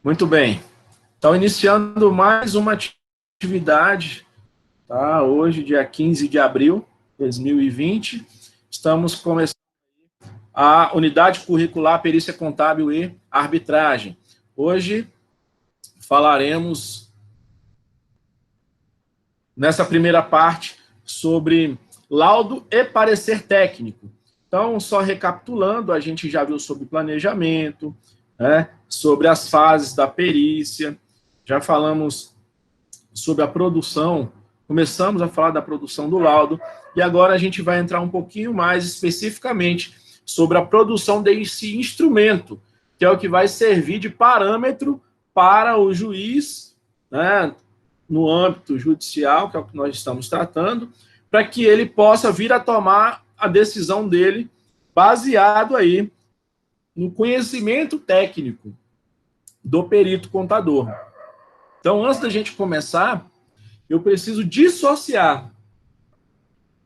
Muito bem. Então, iniciando mais uma atividade, tá? Hoje, dia 15 de abril de 2020, estamos começando a unidade curricular Perícia Contábil e Arbitragem. Hoje falaremos, nessa primeira parte, sobre laudo e parecer técnico. Então, só recapitulando, a gente já viu sobre planejamento, né, sobre as fases da perícia, já falamos sobre a produção, começamos a falar da produção do laudo, e agora a gente vai entrar um pouquinho mais especificamente sobre a produção desse instrumento, que é o que vai servir de parâmetro para o juiz, né, no âmbito judicial, que é o que nós estamos tratando, para que ele possa vir a tomar a decisão dele baseado aí no conhecimento técnico do perito contador. Então, antes da gente começar, eu preciso dissociar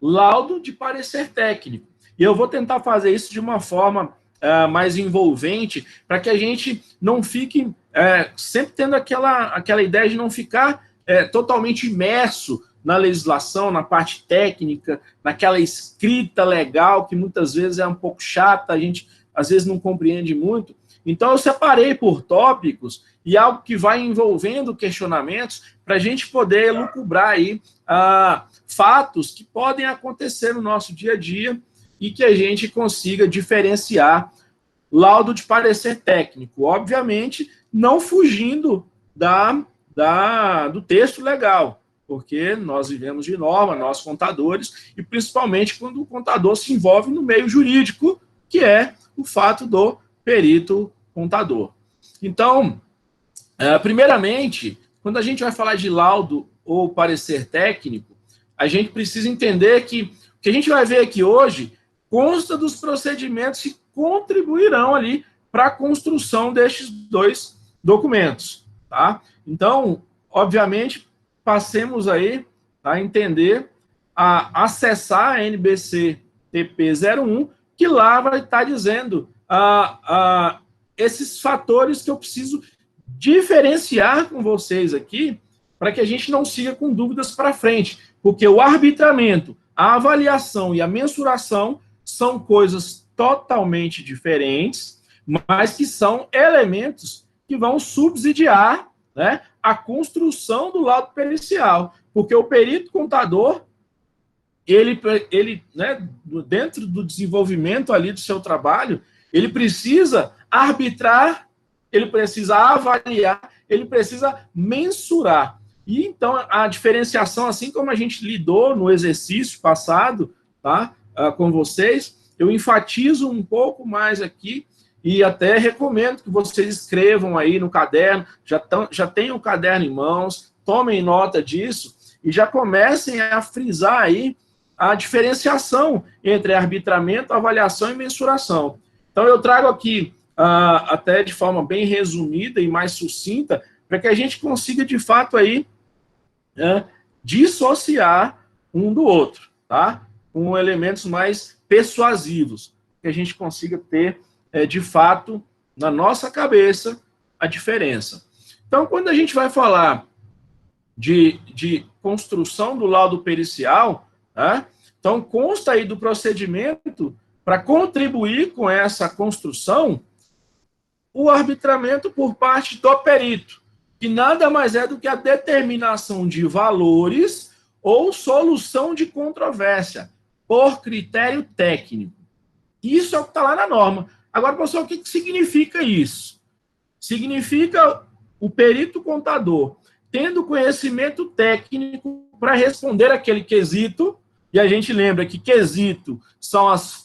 laudo de parecer técnico. E eu vou tentar fazer isso de uma forma mais envolvente, para que a gente não fique sempre tendo aquela ideia de não ficar totalmente imerso na legislação, na parte técnica, naquela escrita legal, que muitas vezes é um pouco chata, a gente às vezes não compreende muito. Então, eu separei por tópicos e algo que vai envolvendo questionamentos para a gente poder lucubrar aí fatos que podem acontecer no nosso dia a dia e que a gente consiga diferenciar laudo de parecer técnico. Obviamente, não fugindo do texto legal, porque nós vivemos de norma, nós contadores, e principalmente quando o contador se envolve no meio jurídico, que é o fato do perito contador. Então, primeiramente, quando a gente vai falar de laudo ou parecer técnico, a gente precisa entender que o que a gente vai ver aqui hoje consta dos procedimentos que contribuirão ali para a construção destes dois documentos, tá? Então, obviamente, passemos aí a entender, a acessar a NBC TP01, que lá vai estar dizendo esses fatores que eu preciso diferenciar com vocês aqui, para que a gente não siga com dúvidas para frente, porque o arbitramento, a avaliação e a mensuração são coisas totalmente diferentes, mas que são elementos que vão subsidiar, né, a construção do laudo pericial, porque o perito contador, ele né, dentro do desenvolvimento ali do seu trabalho, ele precisa arbitrar, ele precisa avaliar, ele precisa mensurar. E então a diferenciação, assim como a gente lidou no exercício passado, tá, com vocês, eu enfatizo um pouco mais aqui e até recomendo que vocês escrevam aí no caderno, já tenham o caderno em mãos, tomem nota disso e já comecem a frisar aí a diferenciação entre arbitramento, avaliação e mensuração. Então, eu trago aqui, até de forma bem resumida e mais sucinta, para que a gente consiga, de fato, aí, dissociar um do outro, tá? Com elementos mais persuasivos, que a gente consiga ter, de fato, na nossa cabeça, a diferença. Então, quando a gente vai falar de construção do laudo pericial, tá? Então, consta aí do procedimento para contribuir com essa construção o arbitramento por parte do perito, que nada mais é do que a determinação de valores ou solução de controvérsia por critério técnico. Isso é o que está lá na norma. Agora, pessoal, o que significa isso? Significa o perito contador tendo conhecimento técnico para responder aquele quesito, e a gente lembra que quesito são as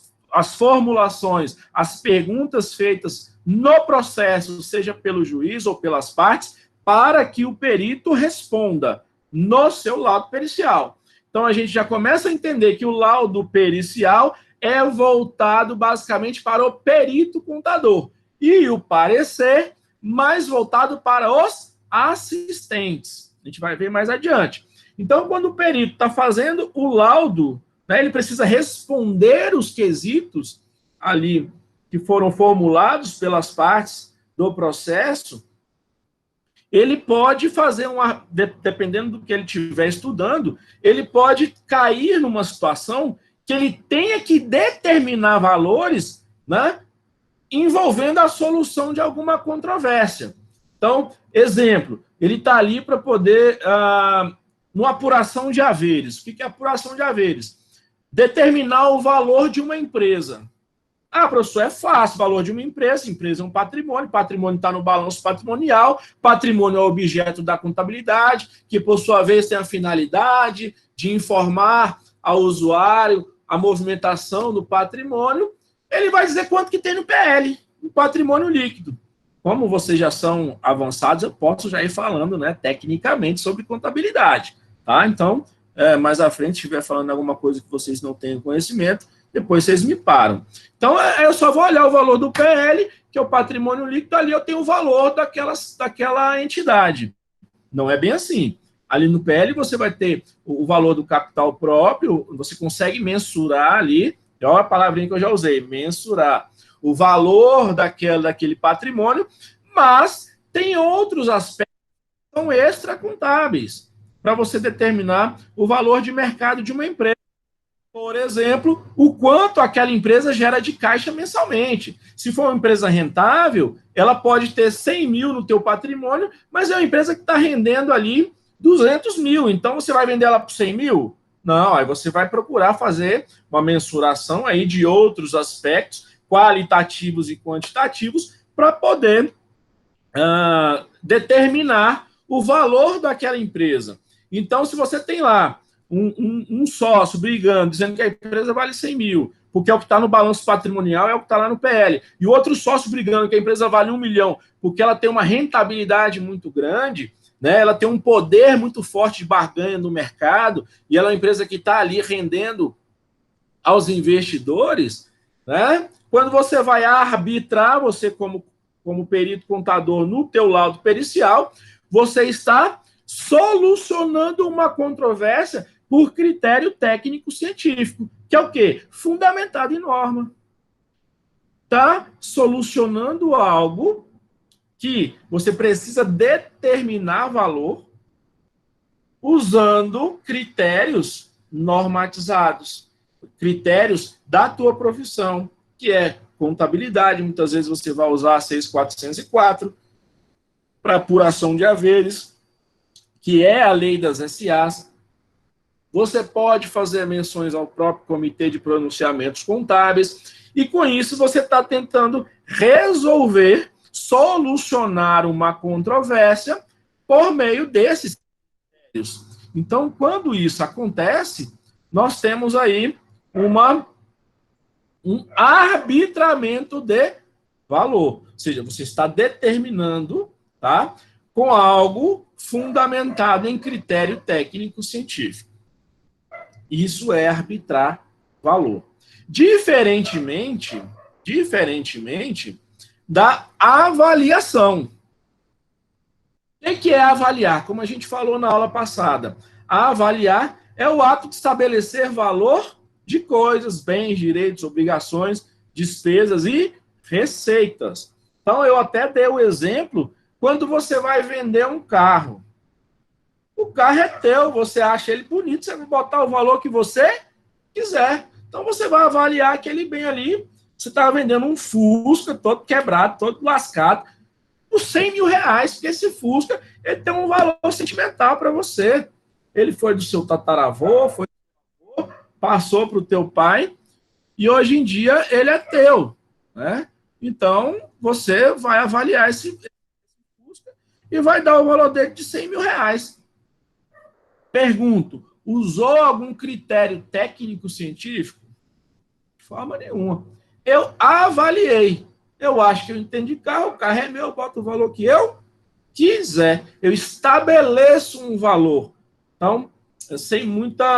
formulações, as perguntas feitas no processo, seja pelo juiz ou pelas partes, para que o perito responda no seu laudo pericial. Então, a gente já começa a entender que o laudo pericial é voltado basicamente para o perito contador, e o parecer mais voltado para os assistentes. A gente vai ver mais adiante. Então, quando o perito está fazendo o laudo, né, ele precisa responder os quesitos ali que foram formulados pelas partes do processo, ele pode fazer dependendo do que ele estiver estudando, ele pode cair numa situação que ele tenha que determinar valores, né, envolvendo a solução de alguma controvérsia. Então, exemplo, ele está ali para poder, numa apuração de haveres. O que é apuração de haveres? Determinar o valor de uma empresa. Ah, professor, é fácil. O valor de uma empresa é um patrimônio está no balanço patrimonial, patrimônio é objeto da contabilidade, que, por sua vez, tem a finalidade de informar ao usuário a movimentação do patrimônio. Ele vai dizer quanto que tem no PL, no patrimônio líquido. Como vocês já são avançados, eu posso já ir falando, né, tecnicamente sobre contabilidade, tá? Então, mais à frente, se estiver falando alguma coisa que vocês não tenham conhecimento, depois vocês me param. Então, eu só vou olhar o valor do PL, que é o patrimônio líquido, ali eu tenho o valor daquela entidade. Não é bem assim. Ali no PL você vai ter o valor do capital próprio, você consegue mensurar ali, olha a palavrinha que eu já usei, mensurar o valor daquele patrimônio, mas tem outros aspectos que são extracontábeis para você determinar o valor de mercado de uma empresa. Por exemplo, o quanto aquela empresa gera de caixa mensalmente. Se for uma empresa rentável, ela pode ter 100 mil no teu patrimônio, mas é uma empresa que está rendendo ali 200 mil. Então, você vai vender ela por 100 mil? Não, aí você vai procurar fazer uma mensuração aí de outros aspectos, qualitativos e quantitativos, para poder determinar o valor daquela empresa. Então, se você tem lá um sócio brigando, dizendo que a empresa vale 100 mil, porque é o que está no balanço patrimonial, é o que está lá no PL, e o outro sócio brigando que a empresa vale 1 milhão, porque ela tem uma rentabilidade muito grande, né? Ela tem um poder muito forte de barganha no mercado, e ela é uma empresa que está ali rendendo aos investidores, né? Quando você vai arbitrar, você como perito contador no teu laudo pericial, você está solucionando uma controvérsia por critério técnico-científico, que é o quê? Fundamentado em norma. Está solucionando algo que você precisa determinar valor usando critérios normatizados, critérios da tua profissão, que é contabilidade. Muitas vezes você vai usar a 6.404 para apuração de haveres, que é a lei das SAs. Você pode fazer menções ao próprio Comitê de Pronunciamentos Contábeis, e com isso você está tentando resolver, solucionar uma controvérsia por meio desses critérios. Então, quando isso acontece, nós temos aí um arbitramento de valor. Ou seja, você está determinando, tá, com algo fundamentado em critério técnico-científico. Isso é arbitrar valor. Diferentemente da avaliação. O que é avaliar? Como a gente falou na aula passada, avaliar é o ato de estabelecer valor de coisas, bens, direitos, obrigações, despesas e receitas. Então, eu até dei o exemplo quando você vai vender um carro. O carro é teu, você acha ele bonito, você vai botar o valor que você quiser. Então, você vai avaliar aquele bem ali. Você está vendendo um Fusca todo quebrado, todo lascado, por 100 mil reais, porque esse Fusca ele tem um valor sentimental para você. Ele foi do seu tataravô, passou para o teu pai, e hoje em dia ele é teu, né? Então, você vai avaliar esse Fusca e vai dar o valor dele de 100 mil reais. Pergunto, usou algum critério técnico-científico? De forma nenhuma. Eu avaliei. Eu acho que eu entendi carro, o carro é meu, eu boto o valor que eu quiser. Eu estabeleço um valor. Então, sem muito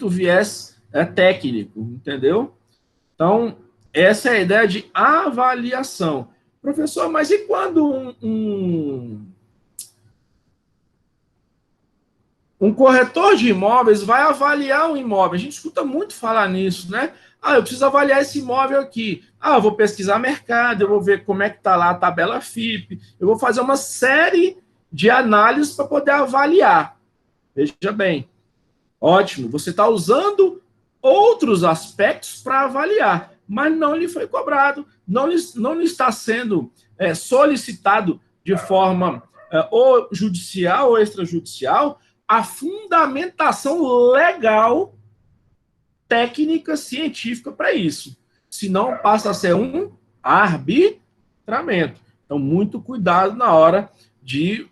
viés técnico, entendeu? Então, essa é a ideia de avaliação. Professor, mas e quando um corretor de imóveis vai avaliar um imóvel? A gente escuta muito falar nisso, né? Ah, eu preciso avaliar esse imóvel aqui. Ah, eu vou pesquisar mercado, eu vou ver como é que está lá a tabela FIP, eu vou fazer uma série de análises para poder avaliar. Veja bem, ótimo, você está usando outros aspectos para avaliar, mas não lhe foi cobrado, não lhe está sendo solicitado de forma ou judicial ou extrajudicial a fundamentação legal, técnica, científica para isso. Senão passa a ser um arbitramento. Então, muito cuidado na hora de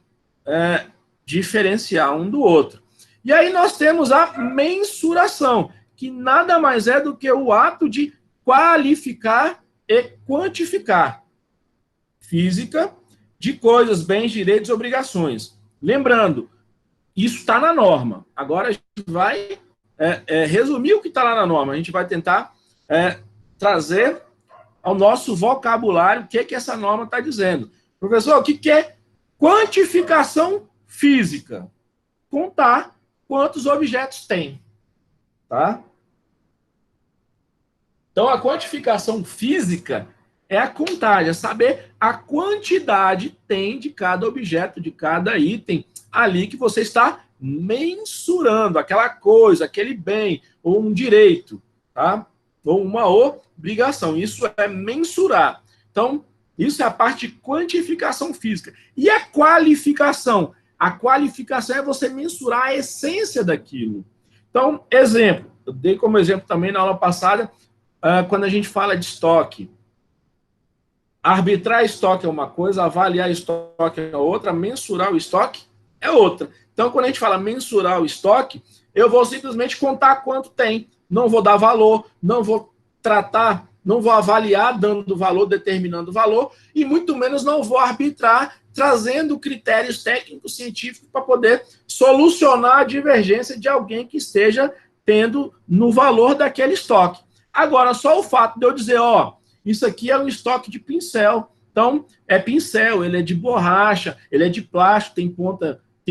diferenciar um do outro. E aí nós temos a mensuração, que nada mais é do que o ato de qualificar e quantificar física de coisas, bens, direitos e obrigações. Lembrando, isso está na norma. Agora a gente vai resumir o que está lá na norma. A gente vai tentar trazer ao nosso vocabulário o que essa norma está dizendo. Professor, o que é quantificação física? Contar quantos objetos tem. Tá? Então, a quantificação física é a contagem, é saber a quantidade tem de cada objeto, de cada item ali que você está mensurando, aquela coisa, aquele bem, ou um direito, tá? Ou uma obrigação. Isso é mensurar. Então, isso é a parte de quantificação física. E a qualificação? A qualificação é você mensurar a essência daquilo. Então, exemplo, eu dei como exemplo também na aula passada, quando a gente fala de estoque. Arbitrar estoque é uma coisa, avaliar estoque é outra, mensurar o estoque é outra. Então, quando a gente fala mensurar o estoque, eu vou simplesmente contar quanto tem. Não vou dar valor, não vou tratar, não vou avaliar dando valor, determinando valor, e muito menos não vou arbitrar, trazendo critérios técnicos, científicos, para poder solucionar a divergência de alguém que esteja tendo no valor daquele estoque. Agora, só o fato de eu dizer, isso aqui é um estoque de pincel. Então, é pincel, ele é de borracha, ele é de plástico, tem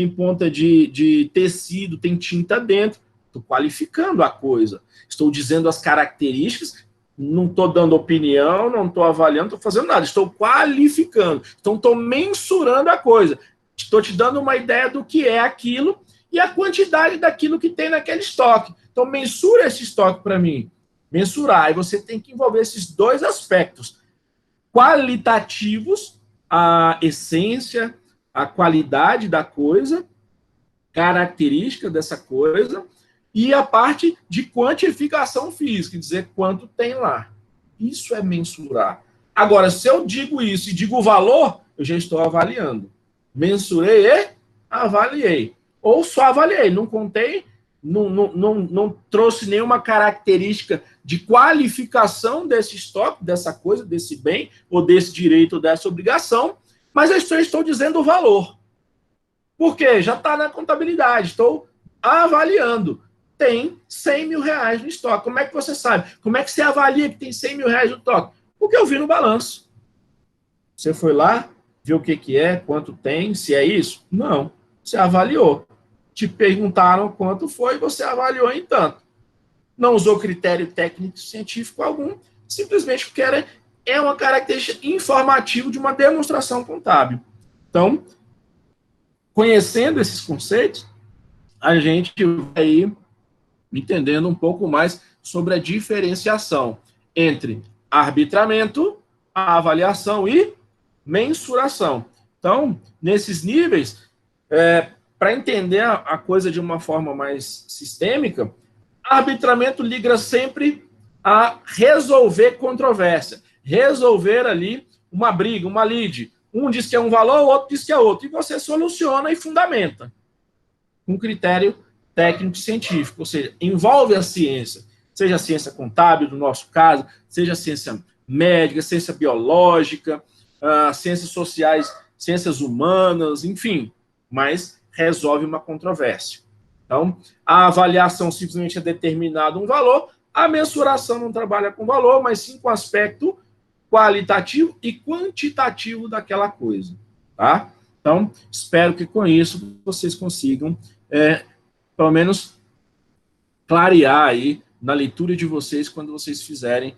ponta de tecido, tem tinta dentro. Estou qualificando a coisa. Estou dizendo as características, não estou dando opinião, não estou avaliando, não estou fazendo nada. Estou qualificando. Então, estou mensurando a coisa. Estou te dando uma ideia do que é aquilo e a quantidade daquilo que tem naquele estoque. Então, mensura esse estoque para mim. Mensurar. E você tem que envolver esses dois aspectos qualitativos, a essência, a qualidade da coisa, característica dessa coisa, e a parte de quantificação física, dizer quanto tem lá. Isso é mensurar. Agora, se eu digo isso e digo o valor, eu já estou avaliando. Mensurei e avaliei. Ou só avaliei, não contei, não trouxe nenhuma característica de qualificação desse estoque, dessa coisa, desse bem, ou desse direito, ou dessa obrigação, mas eu estou dizendo o valor. Por quê? Já está na contabilidade, estou avaliando. Tem 100 mil reais no estoque. Como é que você sabe? Como é que você avalia que tem 100 mil reais no estoque? Porque eu vi no balanço. Você foi lá, viu o que é, quanto tem, se é isso? Não. Você avaliou. Te perguntaram quanto foi, você avaliou em tanto. Não usou critério técnico científico algum, simplesmente porque é uma característica informativa de uma demonstração contábil. Então, conhecendo esses conceitos, a gente vai entendendo um pouco mais sobre a diferenciação entre arbitramento, a avaliação e mensuração. Então, nesses níveis, para entender a coisa de uma forma mais sistêmica, arbitramento liga sempre a resolver controvérsia, resolver ali uma briga, uma lide. Um diz que é um valor, o outro diz que é outro. E você soluciona e fundamenta com critério técnico-científico, ou seja, envolve a ciência, seja a ciência contábil, no nosso caso, seja a ciência médica, ciência biológica, ciências sociais, ciências humanas, enfim, mas resolve uma controvérsia. Então, a avaliação simplesmente é determinado um valor, a mensuração não trabalha com valor, mas sim com aspecto qualitativo e quantitativo daquela coisa, tá? Então, espero que com isso vocês consigam, pelo menos, clarear aí na leitura de vocês quando vocês fizerem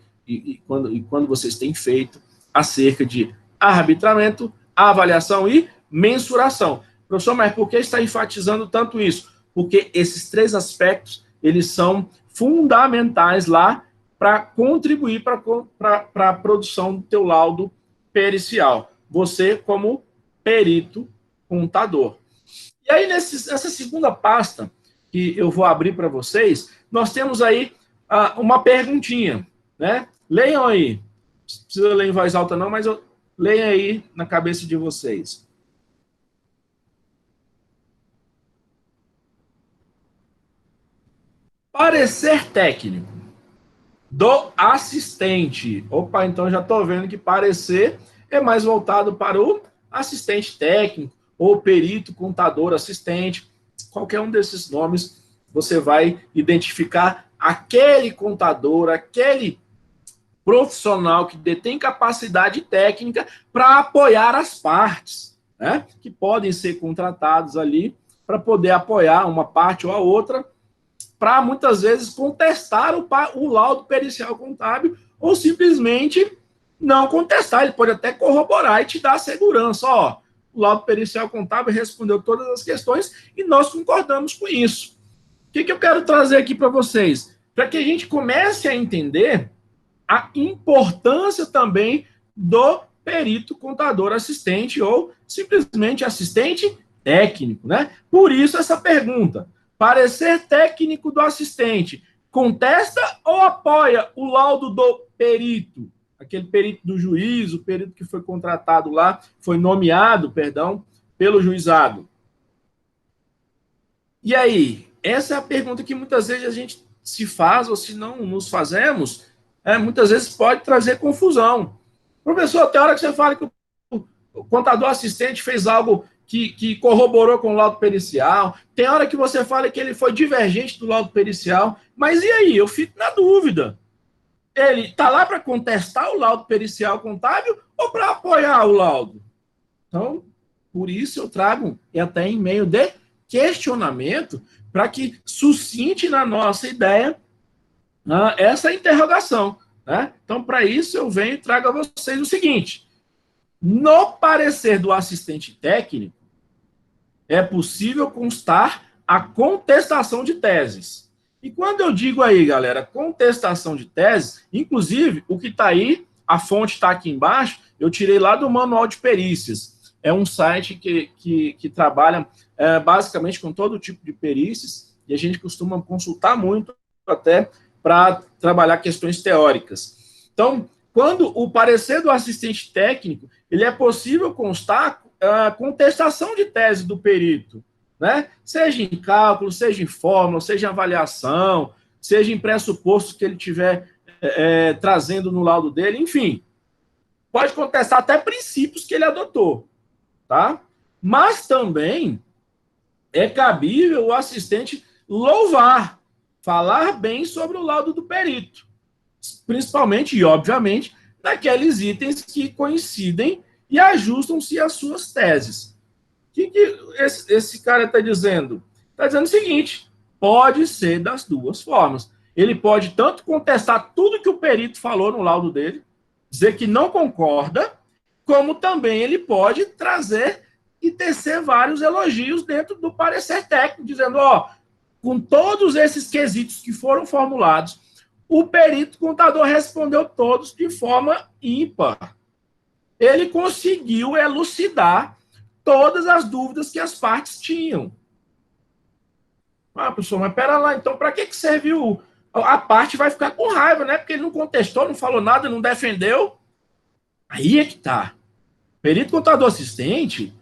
quando vocês têm feito acerca de arbitramento, avaliação e mensuração. Professor, mas por que está enfatizando tanto isso? Porque esses três aspectos, eles são fundamentais lá para contribuir para a produção do teu laudo pericial. Você como perito contador. E aí, nessa segunda pasta que eu vou abrir para vocês, nós temos aí uma perguntinha, né? Leiam aí. Não precisa ler em voz alta não, mas leiam aí na cabeça de vocês. Parecer técnico do assistente. Opa, então já estou vendo que parecer é mais voltado para o assistente técnico ou perito contador assistente. Qualquer um desses nomes, você vai identificar aquele contador, aquele profissional que detém capacidade técnica para apoiar as partes, né? Que podem ser contratados ali para poder apoiar uma parte ou a outra, para muitas vezes contestar o laudo pericial contábil ou simplesmente não contestar. Ele pode até corroborar e te dar segurança. Ó, o laudo pericial contábil respondeu todas as questões e nós concordamos com isso. O que eu quero trazer aqui para vocês? Para que a gente comece a entender a importância também do perito contador assistente ou simplesmente assistente técnico, né? Por isso essa pergunta. Parecer técnico do assistente contesta ou apoia o laudo do perito? Aquele perito do juiz, o perito que foi contratado lá, foi nomeado, perdão, pelo juizado. E aí? Essa é a pergunta que muitas vezes a gente se faz, ou se não nos fazemos, muitas vezes pode trazer confusão. Professor, tem hora que você fala que o contador assistente fez algo que corroborou com o laudo pericial, tem hora que você fala que ele foi divergente do laudo pericial, mas e aí? Eu fico na dúvida. Ele está lá para contestar o laudo pericial contábil ou para apoiar o laudo? Então, por isso eu trago, até em meio de questionamento, para que suscite na nossa ideia essa interrogação. Né? Então, para isso, eu venho e trago a vocês o seguinte: no parecer do assistente técnico, é possível constar a contestação de teses. E quando eu digo aí, galera, contestação de teses, inclusive, o que está aí, a fonte está aqui embaixo, eu tirei lá do Manual de Perícias. É um site que trabalha basicamente com todo tipo de perícias, e a gente costuma consultar muito até para trabalhar questões teóricas. Então, quando o parecer do assistente técnico, ele é possível constar a contestação de tese do perito, né? Seja em cálculo, seja em fórmula, seja em avaliação, seja em pressupostos que ele tiver trazendo no laudo dele, enfim. Pode contestar até princípios que ele adotou, tá? Mas também é cabível o assistente louvar, falar bem sobre o laudo do perito, principalmente e obviamente naqueles itens que coincidem e ajustam-se às suas teses. O que esse cara está dizendo? Está dizendo o seguinte: pode ser das duas formas. Ele pode tanto contestar tudo que o perito falou no laudo dele, dizer que não concorda, como também ele pode trazer e tecer vários elogios dentro do parecer técnico, dizendo, ó, com todos esses quesitos que foram formulados, o perito contador respondeu todos de forma ímpar. Ele conseguiu elucidar todas as dúvidas que as partes tinham. Ah, professor, mas pera lá, então para que serviu? A parte vai ficar com raiva, né? Porque ele não contestou, não falou nada, não defendeu. Aí é que tá. Perito contador assistente,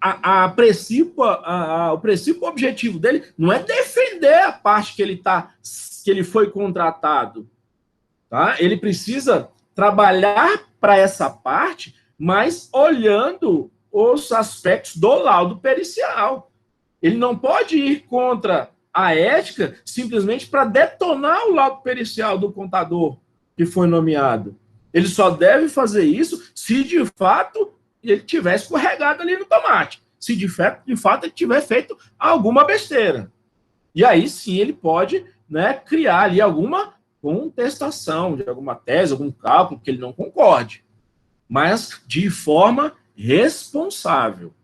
o princípio objetivo dele não é defender a parte que ele foi contratado. Tá? Ele precisa trabalhar para essa parte, mas olhando os aspectos do laudo pericial. Ele não pode ir contra a ética simplesmente para detonar o laudo pericial do contador que foi nomeado. Ele só deve fazer isso se de fato ele tiver escorregado ali no tomate. Se de fato ele tiver feito alguma besteira. E aí sim ele pode, né, criar ali alguma contestação de alguma tese, algum cálculo que ele não concorde, mas de forma responsável.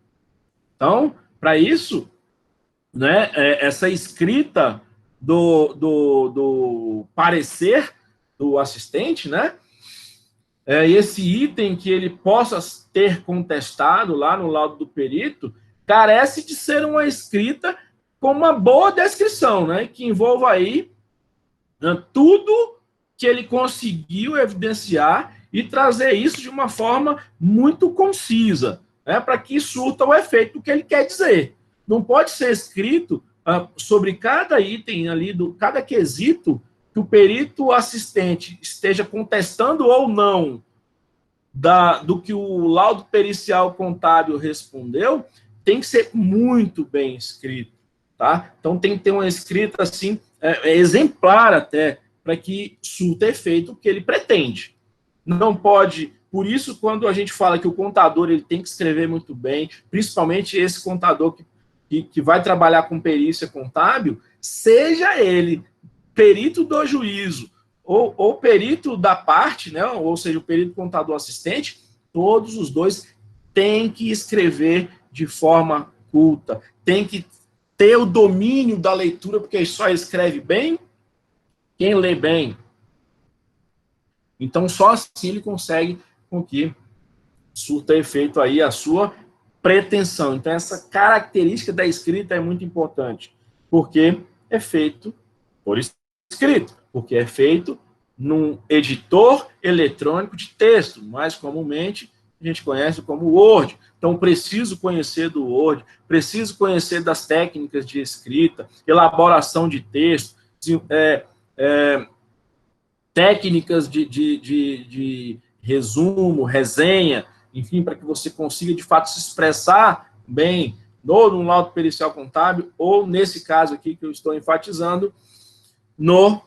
Então, para isso, né, essa escrita do parecer do assistente, né, esse item que ele possa ter contestado lá no laudo do perito, carece de ser uma escrita com uma boa descrição, né, que envolva aí tudo que ele conseguiu evidenciar e trazer isso de uma forma muito concisa, né, para que surta o efeito que ele quer dizer. Não pode ser escrito sobre cada item ali, cada quesito que o perito assistente esteja contestando ou não do que o laudo pericial contábil respondeu, tem que ser muito bem escrito, tá? Então tem que ter uma escrita assim, exemplar até, para que surta efeito que ele pretende. Não pode, por isso, quando a gente fala que o contador ele tem que escrever muito bem, principalmente esse contador que vai trabalhar com perícia contábil, seja ele perito do juízo ou perito da parte, né, ou seja, o perito contador assistente, todos os dois têm que escrever de forma culta, tem que ter o domínio da leitura, porque só escreve bem quem lê bem. Então, só assim ele consegue com que surta efeito aí a sua pretensão. Então, essa característica da escrita é muito importante, porque é feito por escrito, porque é feito num editor eletrônico de texto, mais comumente a gente conhece como Word. Então, preciso conhecer do Word, preciso conhecer das técnicas de escrita, elaboração de texto, técnicas de resumo, resenha, enfim, para que você consiga, de fato, se expressar bem no laudo pericial contábil, ou, nesse caso aqui que eu estou enfatizando, no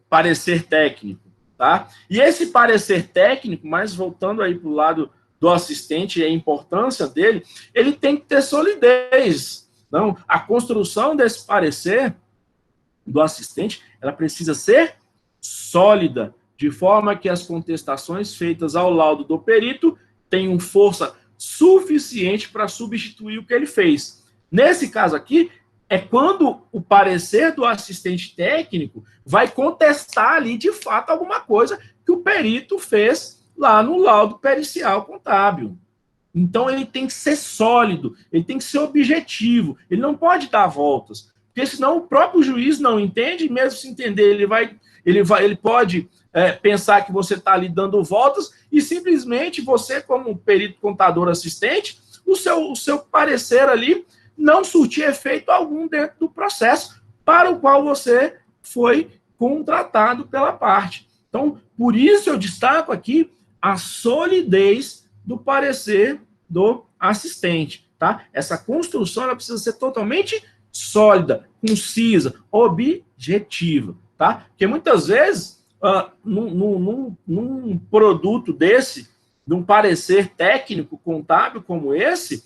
parecer técnico, tá? E esse parecer técnico, mas voltando aí para o lado do assistente e a importância dele, ele tem que ter solidez. Então, a construção desse parecer do assistente, ela precisa ser sólida, de forma que as contestações feitas ao laudo do perito tenham força suficiente para substituir o que ele fez. Nesse caso aqui, é quando o parecer do assistente técnico vai contestar ali, de fato, alguma coisa que o perito fez lá no laudo pericial contábil. Então, ele tem que ser sólido, ele tem que ser objetivo, ele não pode dar voltas, porque senão o próprio juiz não entende, e mesmo se entender, ele pode pensar que você está ali dando voltas, e simplesmente você, como perito contador assistente, o seu parecer ali não surtir efeito algum dentro do processo para o qual você foi contratado pela parte. Então, por isso eu destaco aqui a solidez do parecer do assistente, tá? Essa construção ela precisa ser totalmente sólida, concisa, objetiva, tá? Porque muitas vezes, num produto desse, num parecer técnico contábil como esse,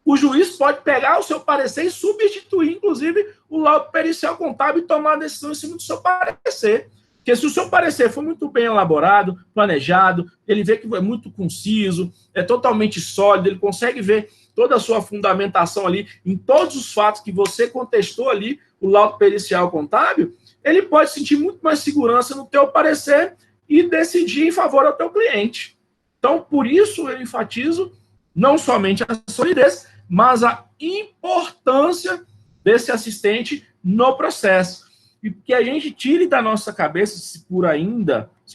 o juiz pode pegar o seu parecer e substituir, inclusive, o laudo pericial contábil e tomar a decisão em cima do seu parecer. Porque se o seu parecer for muito bem elaborado, planejado, ele vê que é muito conciso, é totalmente sólido, ele consegue ver toda a sua fundamentação ali em todos os fatos que você contestou ali, o laudo pericial contábil, ele pode sentir muito mais segurança no teu parecer e decidir em favor ao teu cliente. Então, por isso eu enfatizo não somente a solidez, mas a importância desse assistente no processo. E que a gente tire da nossa cabeça, se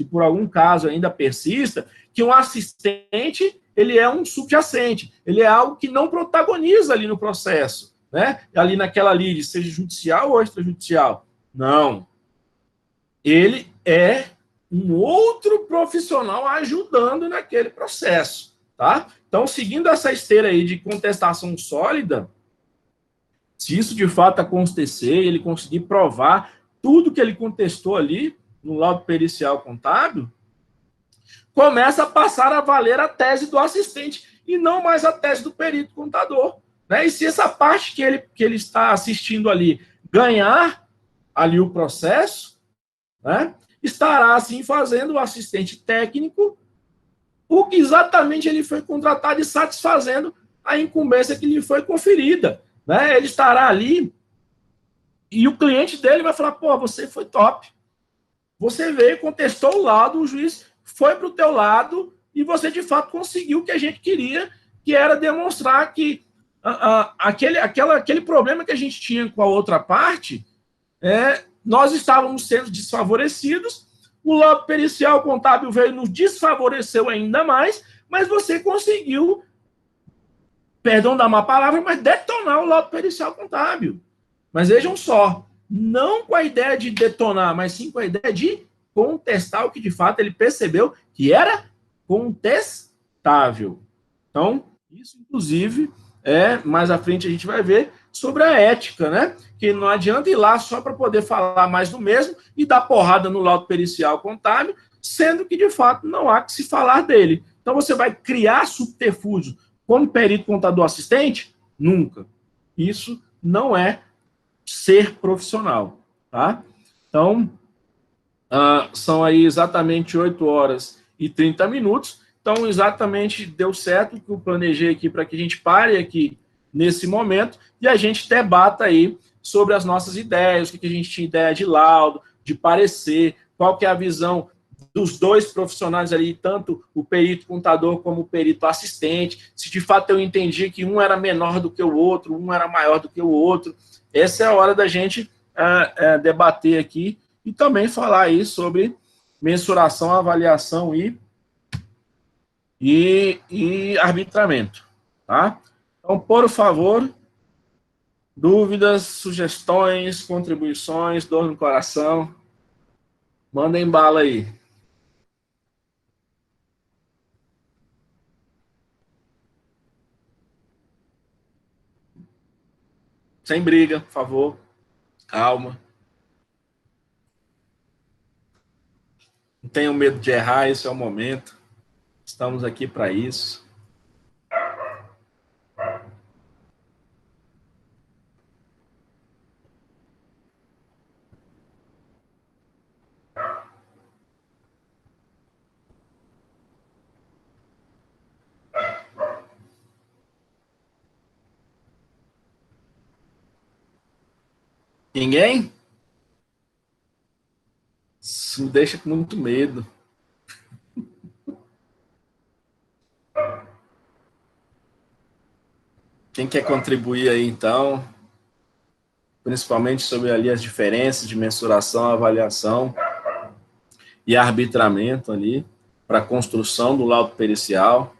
por algum caso ainda persista, que um assistente, ele é um subjacente, ele é algo que não protagoniza ali no processo, né? Ali naquela lide, seja judicial ou extrajudicial. Não. Ele é um outro profissional ajudando naquele processo, tá? Então, seguindo essa esteira aí de contestação sólida, se isso de fato acontecer, ele conseguir provar tudo que ele contestou ali no laudo pericial contábil, começa a passar a valer a tese do assistente e não mais a tese do perito contador, né? E se essa parte que ele está assistindo ali ganhar ali o processo, né, estará, assim, fazendo o assistente técnico o que exatamente ele foi contratado e satisfazendo a incumbência que lhe foi conferida. Né? Ele estará ali e o cliente dele vai falar, pô, você foi top. Você veio, contestou o laudo, o juiz foi para o teu lado e você, de fato, conseguiu o que a gente queria, que era demonstrar que aquele problema que a gente tinha com a outra parte, nós estávamos sendo desfavorecidos, o laudo pericial contábil veio e nos desfavoreceu ainda mais, mas você conseguiu, perdão da má palavra, mas detonar o laudo pericial contábil. Mas vejam só, não com a ideia de detonar, mas sim com a ideia de contestar o que de fato ele percebeu que era contestável. Então, isso inclusive, mais à frente a gente vai ver sobre a ética, né? Que não adianta ir lá só para poder falar mais do mesmo e dar porrada no laudo pericial contábil, sendo que de fato não há que se falar dele. Então você vai criar subterfúgio como perito contador assistente? Nunca. Isso não é ser profissional, tá? Então, são aí exatamente 8 horas e 30 minutos. Então, exatamente deu certo que eu planejei aqui para que a gente pare aqui nesse momento e a gente debata aí sobre as nossas ideias, o que a gente tinha ideia de laudo, de parecer, qual que é a visão dos dois profissionais ali, tanto o perito contador como o perito assistente, se de fato eu entendi que um era menor do que o outro, um era maior do que o outro. Essa é a hora da gente debater aqui e também falar aí sobre mensuração, avaliação e arbitramento, tá? Então, por favor, dúvidas, sugestões, contribuições, dor no coração, mandem bala aí. Sem briga, por favor. Calma. Não tenham medo de errar, esse é o momento. Estamos aqui para isso. Ninguém? Isso me deixa com muito medo. Quem quer contribuir aí, então? Principalmente sobre ali as diferenças de mensuração, avaliação e arbitramento ali, para a construção do laudo pericial.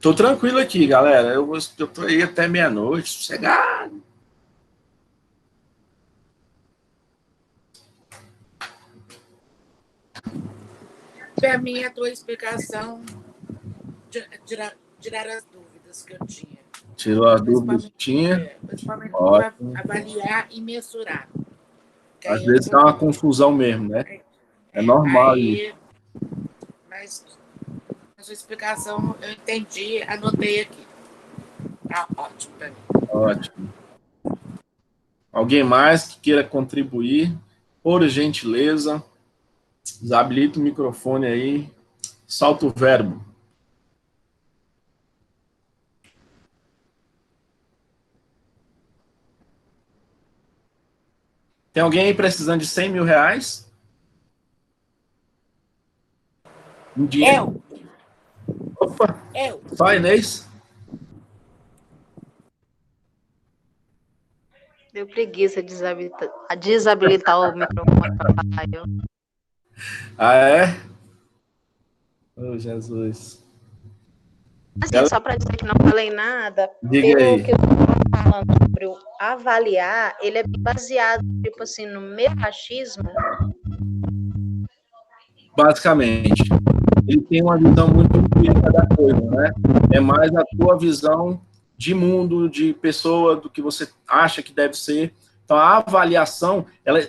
Tô tranquilo aqui, galera. Eu tô aí até meia-noite, sossegado. Para mim, a tua explicação tirar as dúvidas que eu tinha. Tirou as dúvidas que tinha? Principalmente Ótimo. avaliar e mensurar. Às vezes dá uma confusão mesmo, né? É normal aí, mas a sua explicação eu entendi, anotei aqui. Tá ótimo para mim. Ótimo. Alguém mais que queira contribuir, por gentileza, desabilita o microfone aí, solta o verbo. Tem alguém aí precisando de 100 mil reais? Um dinheiro? Opa! Só Inês? Deu preguiça de desabilitar o microfone para falar. Ah, é? Oh, Jesus. Assim, só para dizer que não falei nada, Diga pelo aí. que eu estou falando sobre o avaliar, ele é baseado, tipo assim, no meu achismo. Basicamente, ele tem uma visão muito empírica da coisa, né? É mais a tua visão de mundo, de pessoa, do que você acha que deve ser, Então, a avaliação,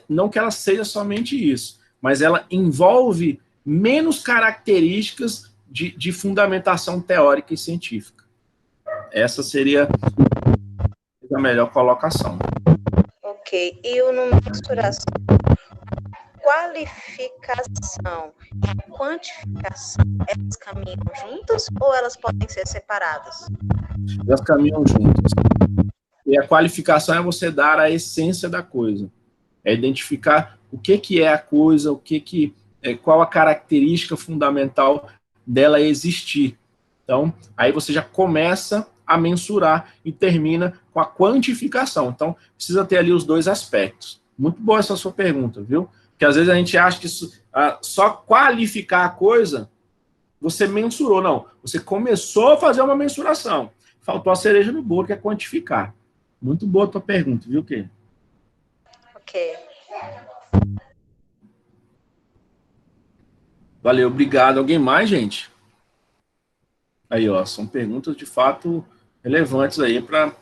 não que ela seja somente isso, mas ela envolve menos características de fundamentação teórica e científica. Essa seria a melhor colocação. Ok. E o número de mensuração? Qualificação e quantificação, elas caminham juntas ou elas podem ser separadas? Elas caminham juntas. E a qualificação é você dar a essência da coisa. É identificar o que é a coisa, qual a característica fundamental dela existir. Então, aí você já começa a mensurar e termina com a quantificação. Então, precisa ter ali os dois aspectos. Muito boa essa sua pergunta, viu? Porque às vezes a gente acha que só qualificar a coisa, você mensurou. Não, você começou a fazer uma mensuração. Faltou a cereja no bolo, que é quantificar. Muito boa a tua pergunta, viu, Kê? Ok. Valeu, obrigado. Alguém mais, gente? Aí, ó, são perguntas de fato relevantes aí para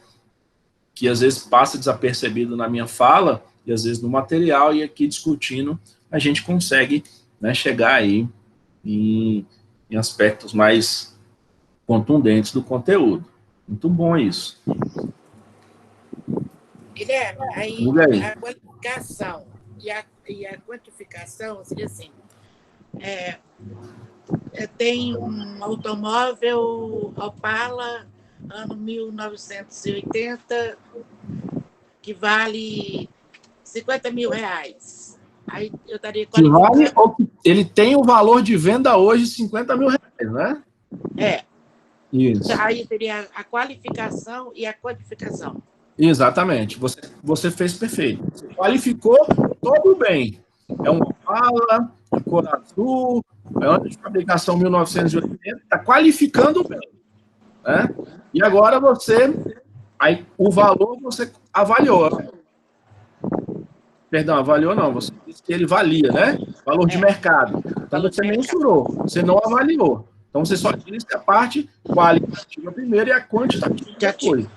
que às vezes passa desapercebido na minha fala e às vezes no material, e aqui discutindo a gente consegue, né, chegar aí em aspectos mais contundentes do conteúdo. Muito bom isso. Guilherme, aí a qualificação e a quantificação seria assim, tem um automóvel Opala, ano 1980, que vale 50 mil reais. Aí eu estaria qualificando... Que vale, ou que ele tem o valor de venda hoje de 50 mil reais, né? É. Isso. Aí teria a qualificação e a quantificação. Exatamente. Você fez perfeito. Você qualificou todo bem. É um Opala, de cor azul, é ano de fabricação 1980, está qualificando bem. Né? E agora aí, o valor você avaliou. Perdão, avaliou não, você disse que ele valia, né? Valor de mercado. Então você mensurou, você não avaliou. Então você só disse a parte qualitativa primeiro e a quantitativa depois.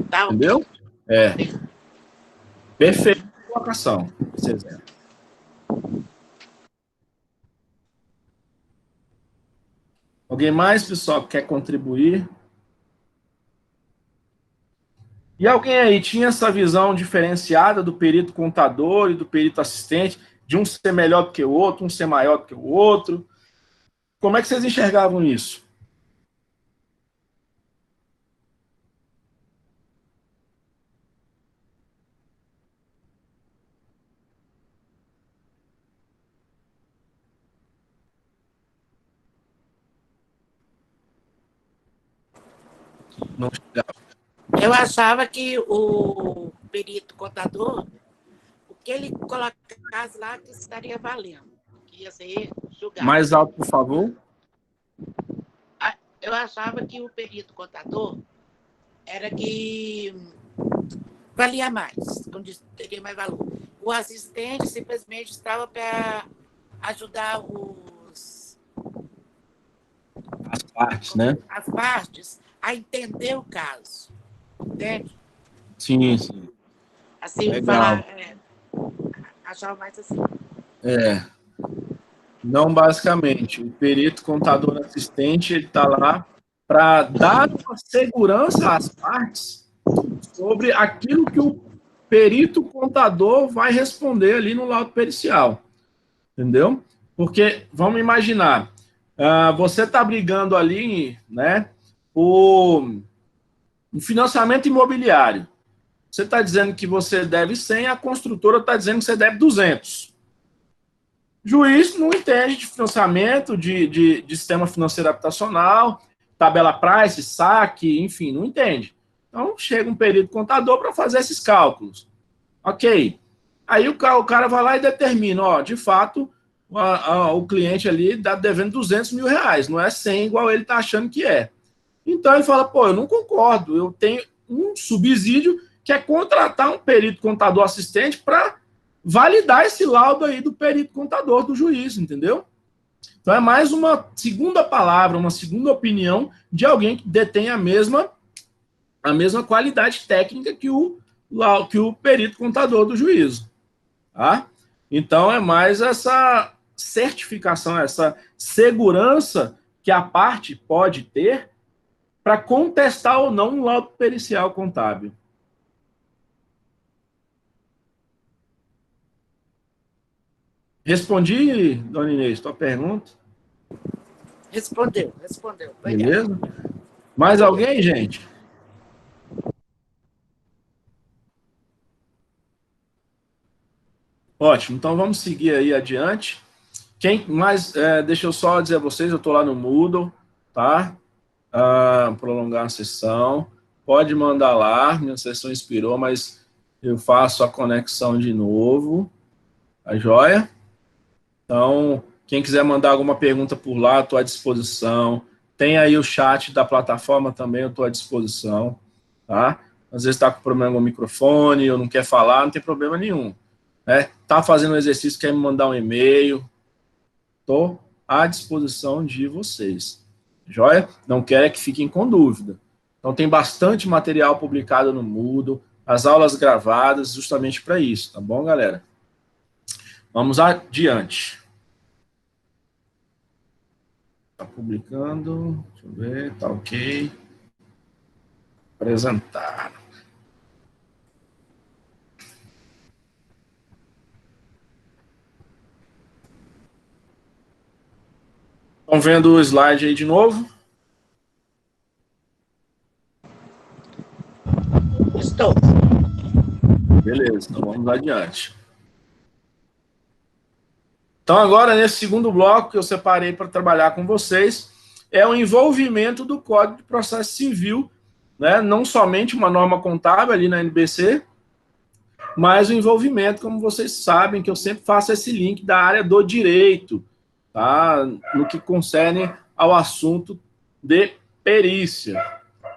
Tá, entendeu? É. Perfeita colocação, César. Alguém mais, pessoal, que quer contribuir? E alguém aí tinha essa visão diferenciada do perito contador e do perito assistente, de um ser melhor do que o outro, um ser maior do que o outro? Como é que vocês enxergavam isso? Não chegava. Eu achava que o perito contador, o que ele colocasse lá, que estaria valendo, que ia ser julgado. Mais alto, por favor. Eu achava que o perito contador era que valia mais, onde teria mais valor. O assistente simplesmente estava para ajudar as partes, né? As partes a entender o caso. Entende? Sim, sim. Assim, legal. Achava mais assim. Não, basicamente. O perito contador assistente, ele está lá para dar uma segurança às partes sobre aquilo que o perito contador vai responder ali no laudo pericial. Entendeu? Porque, vamos imaginar, você está brigando ali, né, o financiamento imobiliário. Você está dizendo que você deve 100, a construtora está dizendo que você deve 200. O juiz não entende de financiamento, de sistema financeiro habitacional, tabela price, saque, enfim, não entende. Então, chega um perito contador para fazer esses cálculos. Ok. Aí o cara vai lá e determina, ó, de fato, o cliente ali está devendo 200 mil reais, não é 100 igual ele está achando que é. Então ele fala, pô, eu não concordo, eu tenho um subsídio que é contratar um perito contador assistente para validar esse laudo aí do perito contador do juiz, entendeu? Então é mais uma segunda palavra, uma segunda opinião de alguém que detém a mesma qualidade técnica que o que o perito contador do juízo. Tá? Então, é mais essa certificação, essa segurança que a parte pode ter para contestar ou não um laudo pericial contábil. Respondi, dona Inês, tua pergunta? Respondeu. Beleza? Mais alguém, gente? Ótimo, então vamos seguir aí adiante. Quem mais, deixa eu só dizer a vocês, eu estou lá no Moodle, tá? Prolongar a sessão. Pode mandar lá, minha sessão expirou, mas eu faço a conexão de novo. Tá joia? Então, quem quiser mandar alguma pergunta por lá, estou à disposição. Tem aí o chat da plataforma também, eu estou à disposição. Tá? Às vezes está com problema com o microfone, ou não quer falar, não tem problema nenhum. Tá fazendo um exercício, quer me mandar um e-mail, estou à disposição de vocês. Joia? Não quero que fiquem com dúvida. Então, tem bastante material publicado no Moodle, as aulas gravadas, justamente para isso, tá bom, galera? Vamos adiante. Está publicando, deixa eu ver, tá ok. Apresentar. Estão vendo o slide aí de novo? Estou. Beleza, então vamos adiante. Então, agora, nesse segundo bloco que eu separei para trabalhar com vocês, é o envolvimento do Código de Processo Civil, né? Não somente uma norma contábil ali na NBC, mas o envolvimento, como vocês sabem, que eu sempre faço esse link da área do direito, tá? No que concerne ao assunto de perícia,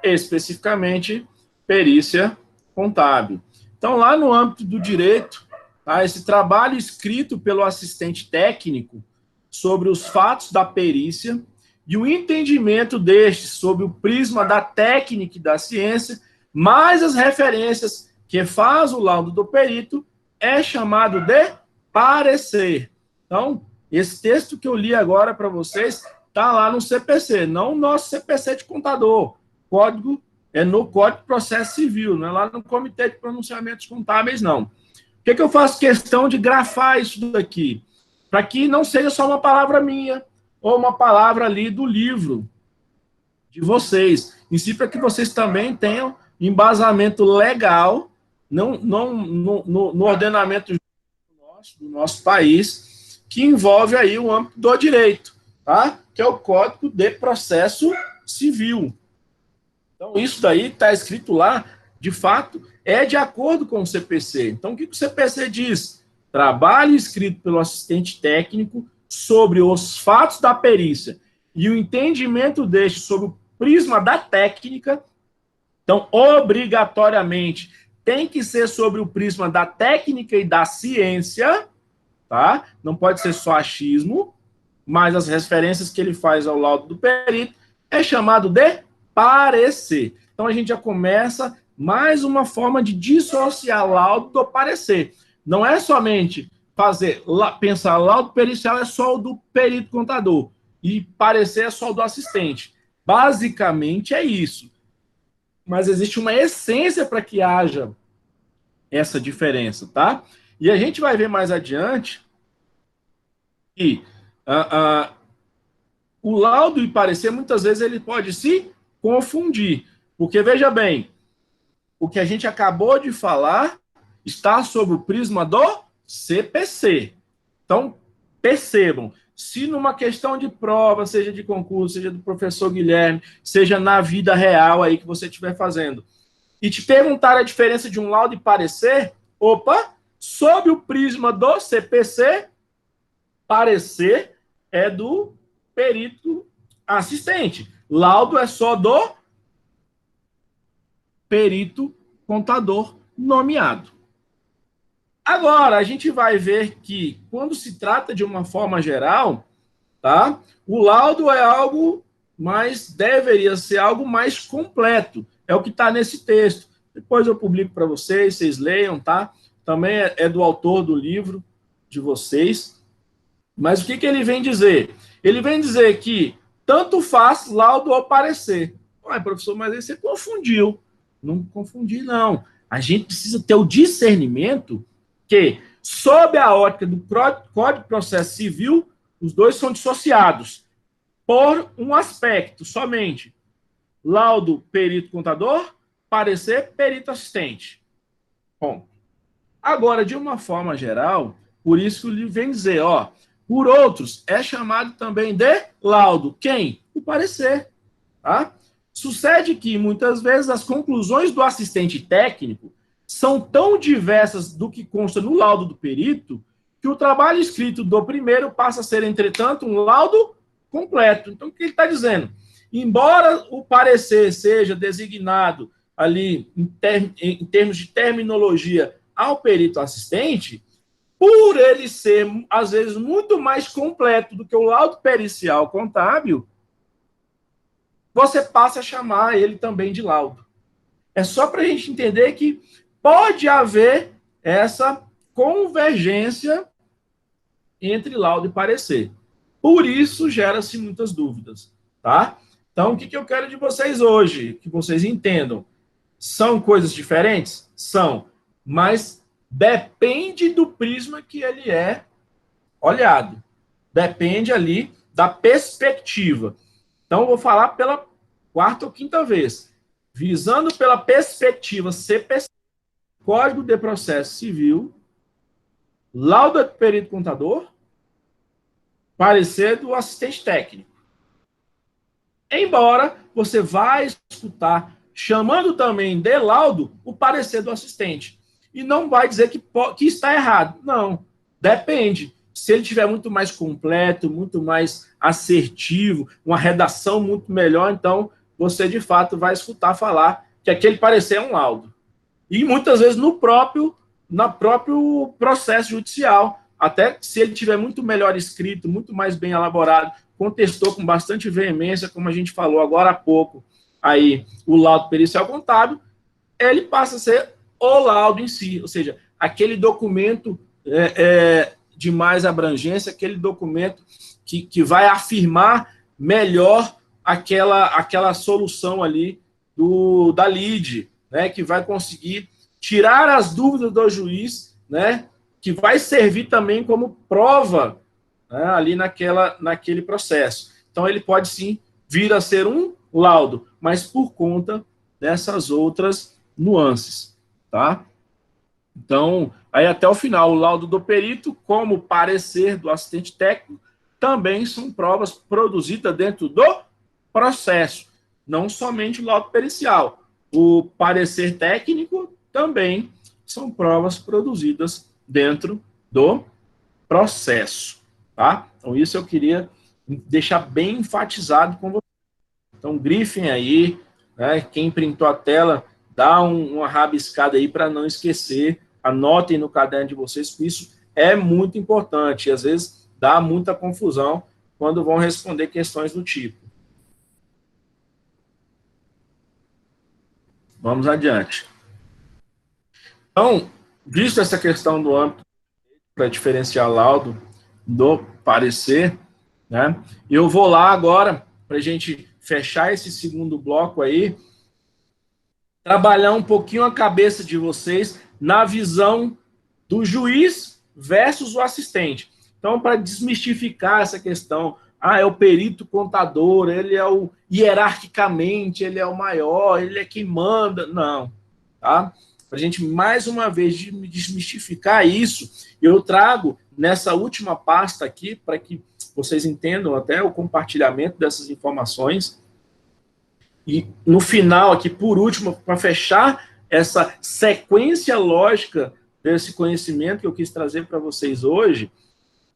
especificamente perícia contábil. Então, lá no âmbito do direito, tá, esse trabalho escrito pelo assistente técnico sobre os fatos da perícia e o entendimento deste sob o prisma da técnica e da ciência, mais as referências que faz o laudo do perito, é chamado de parecer. Então, esse texto que eu li agora para vocês está lá no CPC, não no nosso CPC de contador. Código é no Código de Processo Civil, não é lá no Comitê de Pronunciamentos Contábeis, não. Por que eu faço questão de grafar isso daqui? Para que não seja só uma palavra minha, ou uma palavra ali do livro de vocês. Em si, para que vocês também tenham embasamento legal no ordenamento do nosso país, que envolve aí o âmbito do direito, tá? Que é o Código de Processo Civil. Então, isso daí está escrito lá, de fato, é de acordo com o CPC. Então, o que o CPC diz? Trabalho escrito pelo assistente técnico sobre os fatos da perícia e o entendimento deste sobre o prisma da técnica. Então, obrigatoriamente, tem que ser sobre o prisma da técnica e da ciência, tá? Não pode ser só achismo, mas as referências que ele faz ao laudo do perito é chamado de parecer. Então, a gente já começa mais uma forma de dissociar laudo do parecer. Não é somente pensar laudo pericial é só o do perito contador e parecer é só o do assistente. Basicamente é isso. Mas existe uma essência para que haja essa diferença, tá? E a gente vai ver mais adiante que o laudo e parecer, muitas vezes, ele pode se confundir. Porque, veja bem, o que a gente acabou de falar está sob o prisma do CPC. Então, percebam, se numa questão de prova, seja de concurso, seja do professor Guilherme, seja na vida real aí que você estiver fazendo, e te perguntar a diferença de um laudo e parecer, sob o prisma do CPC, parecer é do perito assistente. Laudo é só do perito contador nomeado. Agora, a gente vai ver que, quando se trata de uma forma geral, tá? O laudo é algo mais, deveria ser algo mais completo. É o que está nesse texto. Depois eu publico para vocês leiam, tá? Também é do autor do livro de vocês. Mas o que ele vem dizer? Ele vem dizer que tanto faz laudo ou parecer. Ué, professor, mas aí você confundiu. Não confundi, não. A gente precisa ter o discernimento que, sob a ótica do Código de Processo Civil, os dois são dissociados por um aspecto somente. Laudo perito contador, parecer perito assistente. Bom, agora, de uma forma geral, por isso que ele vem dizer, ó, por outros, é chamado também de laudo. Quem? O parecer. Tá? Sucede que, muitas vezes, as conclusões do assistente técnico são tão diversas do que consta no laudo do perito, que o trabalho escrito do primeiro passa a ser, entretanto, um laudo completo. Então, o que ele está dizendo? Embora o parecer seja designado ali, em termos de terminologia, ao perito assistente, por ele ser, às vezes, muito mais completo do que o laudo pericial contábil, você passa a chamar ele também de laudo. É só para a gente entender que pode haver essa convergência entre laudo e parecer. Por isso, gera-se muitas dúvidas, tá? Então, o que eu quero de vocês hoje? Que vocês entendam. São coisas diferentes? São, mas depende do prisma que ele é olhado. Depende ali da perspectiva. Então, eu vou falar pela quarta ou quinta vez. Visando pela perspectiva CPC, Código de Processo Civil, laudo do perito contador, parecer do assistente técnico. Embora você vai escutar, chamando também de laudo, o parecer do assistente. E não vai dizer que está errado. Não, depende. Se ele tiver muito mais completo, muito mais assertivo, uma redação muito melhor, então você, de fato, vai escutar falar que aquele parecer é um laudo. E muitas vezes no próprio processo judicial, até se ele tiver muito melhor escrito, muito mais bem elaborado, contestou com bastante veemência, como a gente falou agora há pouco, aí o laudo pericial contábil, ele passa a ser o laudo em si, ou seja, aquele documento de mais abrangência, aquele documento que vai afirmar melhor aquela solução ali da lide, né, que vai conseguir tirar as dúvidas do juiz, né, que vai servir também como prova, né, ali naquele processo. Então, ele pode sim vir a ser um laudo, mas por conta dessas outras nuances, tá? Então, aí até o final, o laudo do perito, como parecer do assistente técnico, também são provas produzidas dentro do processo, não somente o laudo pericial. O parecer técnico também são provas produzidas dentro do processo, tá? Então, isso eu queria deixar bem enfatizado com vocês. Então, grifem aí, né? Quem printou a tela, dá uma rabiscada aí para não esquecer, anotem no caderno de vocês, porque isso é muito importante, e às vezes dá muita confusão quando vão responder questões do tipo. Vamos adiante. Então, visto essa questão do âmbito para diferenciar laudo do parecer, né, eu vou lá agora, para a gente fechar esse segundo bloco aí, trabalhar um pouquinho a cabeça de vocês na visão do juiz versus o assistente. Então, para desmistificar essa questão, é o perito contador, ele é o hierarquicamente, ele é o maior, ele é quem manda. Não, tá? Para a gente, mais uma vez, desmistificar isso, eu trago nessa última pasta aqui, para que vocês entendam até o compartilhamento dessas informações. E no final, aqui, por último, para fechar essa sequência lógica desse conhecimento que eu quis trazer para vocês hoje,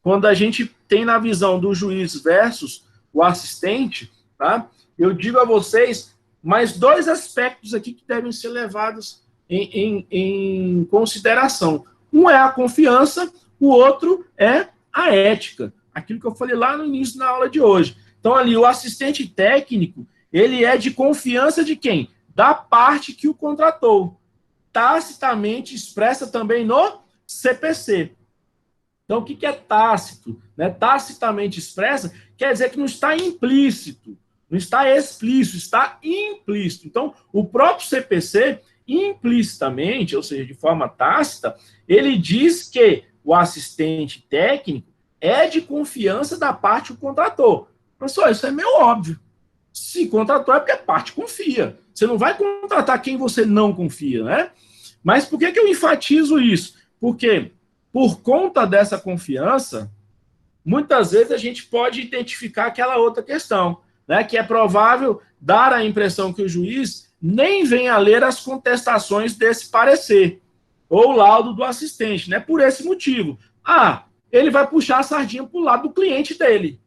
quando a gente tem na visão do juiz versus o assistente, tá? Eu digo a vocês mais dois aspectos aqui que devem ser levados em consideração. Um é a confiança, o outro é a ética. Aquilo que eu falei lá no início da aula de hoje. Então, ali, o assistente técnico, ele é de confiança de quem? Da parte que o contratou. tacitamente expressa também no CPC. Então, o que é tácito? Né? Tacitamente expressa quer dizer que não está implícito, não está explícito, está implícito. Então, o próprio CPC, implicitamente, ou seja, de forma tácita, ele diz que o assistente técnico é de confiança da parte que contratou. Pessoal, isso é meio óbvio. Se contratou é porque a parte confia. Você não vai contratar quem você não confia, né? Mas por que eu enfatizo isso? Porque, por conta dessa confiança, muitas vezes a gente pode identificar aquela outra questão, né? Que é provável dar a impressão que o juiz nem venha ler as contestações desse parecer, ou laudo do assistente, né? Por esse motivo. Ele vai puxar a sardinha para o lado do cliente dele,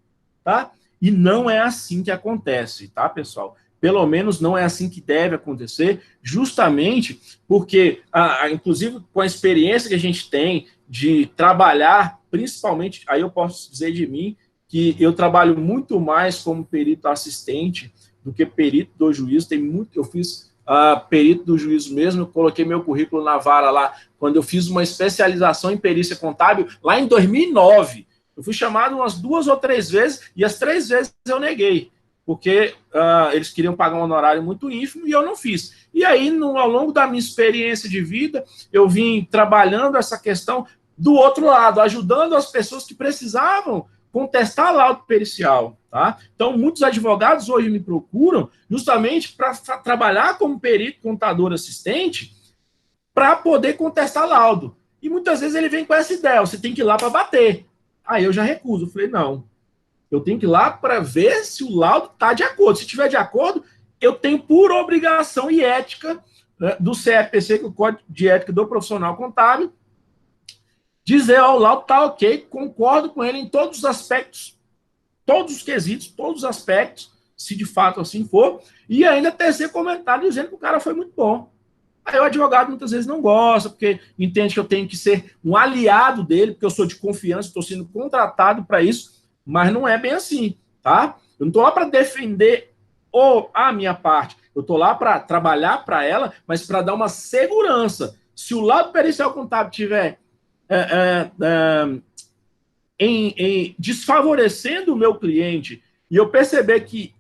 tá? E não é assim que acontece, tá, pessoal? Pelo menos não é assim que deve acontecer, justamente porque, inclusive com a experiência que a gente tem de trabalhar, principalmente, aí eu posso dizer de mim, que eu trabalho muito mais como perito assistente do que perito do juízo. Eu fiz perito do juízo mesmo, eu coloquei meu currículo na vara lá, quando eu fiz uma especialização em perícia contábil, lá em 2009. Eu fui chamado umas 2 ou 3 vezes, e as 3 vezes eu neguei, porque eles queriam pagar um honorário muito ínfimo, e eu não fiz. E aí, ao longo da minha experiência de vida, eu vim trabalhando essa questão do outro lado, ajudando as pessoas que precisavam contestar laudo pericial, tá? Então, muitos advogados hoje me procuram justamente para trabalhar como perito, contador, assistente, para poder contestar laudo. E muitas vezes ele vem com essa ideia, você tem que ir lá para bater. Aí eu já recuso, eu falei, não, eu tenho que ir lá para ver se o laudo está de acordo. Se estiver de acordo, eu tenho por obrigação e ética, né, do CFPC, que é o Código de Ética do Profissional Contábil, dizer, o laudo está ok, concordo com ele em todos os aspectos, todos os quesitos, todos os aspectos, se de fato assim for, e ainda tecer comentário dizendo que o cara foi muito bom. Aí o advogado muitas vezes não gosta, porque entende que eu tenho que ser um aliado dele, porque eu sou de confiança, estou sendo contratado para isso, mas não é bem assim, tá? Eu não estou lá para defender a minha parte, eu estou lá para trabalhar para ela, mas para dar uma segurança. Se o lado pericial contábil tiver desfavorecendo o meu cliente e eu perceber que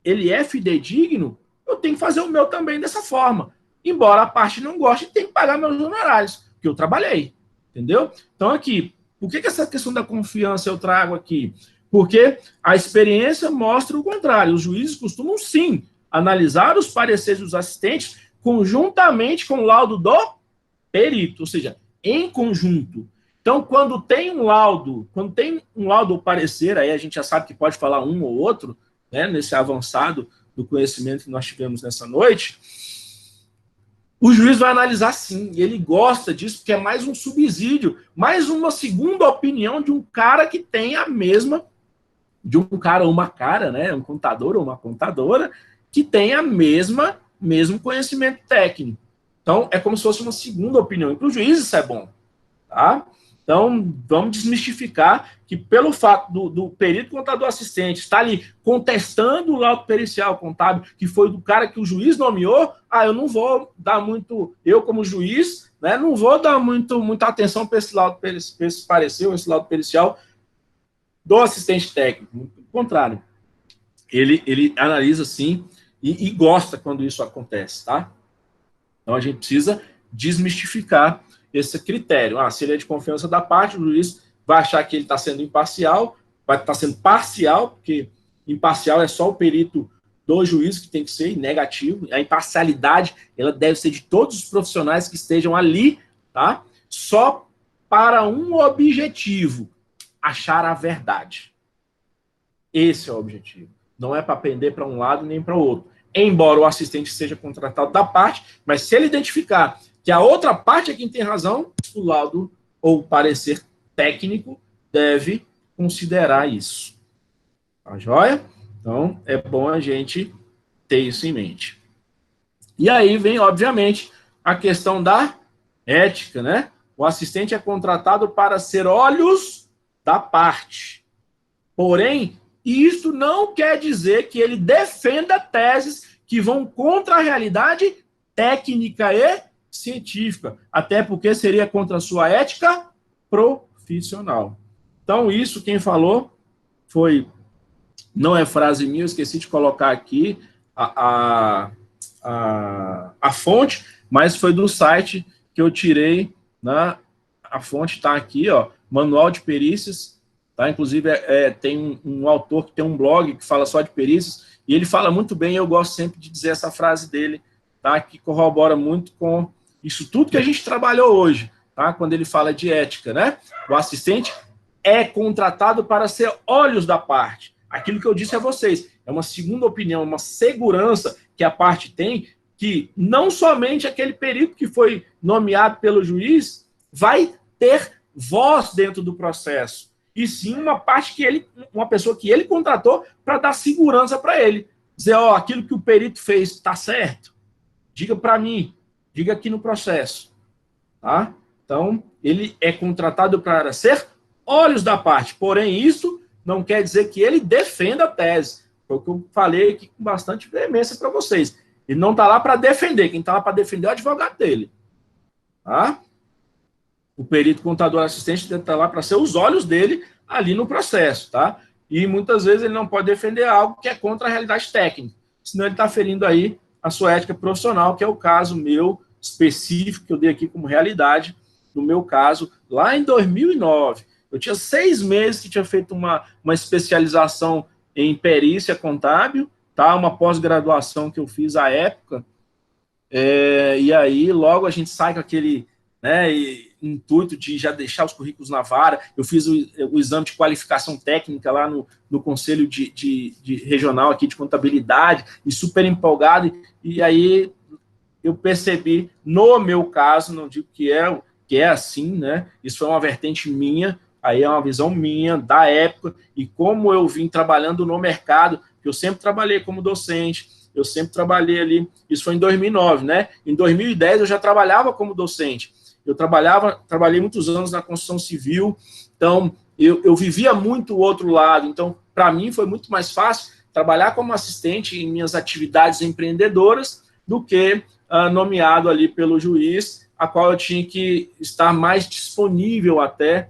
ele é fidedigno, eu tenho que fazer o meu também dessa forma. Embora a parte não goste, tem que pagar meus honorários, que eu trabalhei, entendeu? Então, aqui, por que essa questão da confiança eu trago aqui? Porque a experiência mostra o contrário. Os juízes costumam, sim, analisar os pareceres dos assistentes conjuntamente com o laudo do perito, ou seja, em conjunto. Então, quando tem um laudo ou parecer, aí a gente já sabe que pode falar um ou outro, né, nesse avançado do conhecimento que nós tivemos nessa noite, o juiz vai analisar sim, e ele gosta disso, porque é mais um subsídio, mais uma segunda opinião de um cara que tem a mesma, de um cara ou uma cara, né, um contador ou uma contadora, que tem a mesmo conhecimento técnico. Então, é como se fosse uma segunda opinião. E para o juiz isso é bom, tá? Então, vamos desmistificar que pelo fato do perito contador assistente estar ali contestando o laudo pericial contábil, que foi do cara que o juiz nomeou, eu não vou dar muito, eu como juiz, né, não vou dar muita atenção para esse laudo, esse parecer, esse laudo pericial do assistente técnico. Pelo contrário, ele analisa sim e gosta quando isso acontece, tá? Então, a gente precisa desmistificar esse critério. Se ele é de confiança da parte, o juiz vai achar que ele está sendo imparcial, vai estar sendo parcial, porque imparcial é só o perito do juiz que tem que ser, negativo. A imparcialidade, ela deve ser de todos os profissionais que estejam ali, tá? Só para um objetivo, achar a verdade. Esse é o objetivo. Não é para pender para um lado nem para o outro. Embora o assistente seja contratado da parte, mas se ele identificar que a outra parte é quem tem razão, o laudo ou o parecer técnico deve considerar isso. Tá joia? Então, é bom a gente ter isso em mente. E aí vem, obviamente, a questão da ética, né? O assistente é contratado para ser olhos da parte. Porém, isso não quer dizer que ele defenda teses que vão contra a realidade técnica e científica, até porque seria contra a sua ética profissional. Então, isso quem falou foi, não é frase minha, eu esqueci de colocar aqui a fonte, mas foi do site que eu tirei, né? A fonte está aqui, ó, Manual de Perícias, tá? Inclusive tem um autor que tem um blog que fala só de perícias, e ele fala muito bem, eu gosto sempre de dizer essa frase dele, tá? Que corrobora muito com isso tudo que a gente trabalhou hoje, tá? Quando ele fala de ética, né? O assistente é contratado para ser olhos da parte. Aquilo que eu disse a vocês, é uma segunda opinião, uma segurança que a parte tem, que não somente aquele perito que foi nomeado pelo juiz vai ter voz dentro do processo, e sim uma pessoa que ele contratou para dar segurança para ele. Dizer, ó, aquilo que o perito fez está certo? Diga para mim, diga aqui no processo. Tá? Então, ele é contratado para ser olhos da parte, porém isso não quer dizer que ele defenda a tese. Foi o que eu falei aqui com bastante veemência para vocês. Ele não está lá para defender, quem está lá para defender é o advogado dele. Tá? O perito contador assistente está lá para ser os olhos dele ali no processo. Tá? E muitas vezes ele não pode defender algo que é contra a realidade técnica, senão ele está ferindo aí a sua ética profissional, que é o caso meu específico, que eu dei aqui como realidade, no meu caso, lá em 2009. Eu tinha 6 meses que tinha feito uma especialização em perícia contábil, tá? Uma pós-graduação que eu fiz à época, e aí logo a gente sai com aquele, né, intuito de já deixar os currículos na vara. Eu fiz o exame de qualificação técnica lá no Conselho de Regional aqui de Contabilidade, e super empolgado, e aí eu percebi, no meu caso, não digo que é assim, né? Isso foi uma vertente minha, aí é uma visão minha, da época, e como eu vim trabalhando no mercado, que eu sempre trabalhei como docente, eu sempre trabalhei ali, isso foi em 2009, né? Em 2010 eu já trabalhava como docente, eu trabalhei muitos anos na construção civil, então eu vivia muito o outro lado, então para mim foi muito mais fácil trabalhar como assistente em minhas atividades empreendedoras do que nomeado ali pelo juiz, a qual eu tinha que estar mais disponível até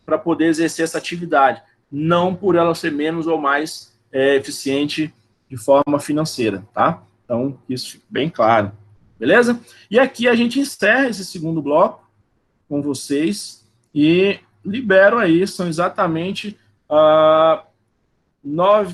para poder exercer essa atividade, não por ela ser menos ou mais eficiente de forma financeira, tá? Então, isso fica bem claro, beleza? E aqui a gente encerra esse segundo bloco com vocês e libero aí, são exatamente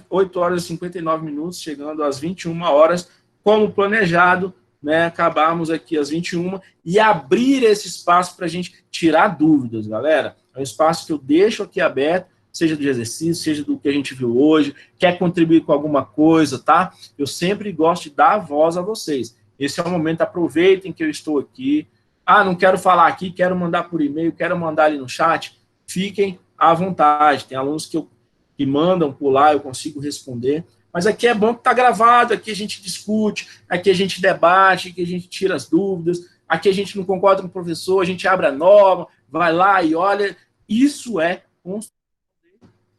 8 horas e 59 minutos, chegando às 21 horas, como planejado, né, acabarmos aqui às 21 e abrir esse espaço para a gente tirar dúvidas, galera. É um espaço que eu deixo aqui aberto, seja do exercício, seja do que a gente viu hoje, quer contribuir com alguma coisa, tá? Eu sempre gosto de dar voz a vocês. Esse é o momento, aproveitem que eu estou aqui. Ah, não quero falar aqui, quero mandar por e-mail, quero mandar ali no chat. Fiquem à vontade. Tem alunos que mandam por lá, eu consigo responder. Mas aqui é bom que está gravado, aqui a gente discute, aqui a gente debate, aqui a gente tira as dúvidas, aqui a gente não concorda com o professor, a gente abre a norma, vai lá e olha. Isso é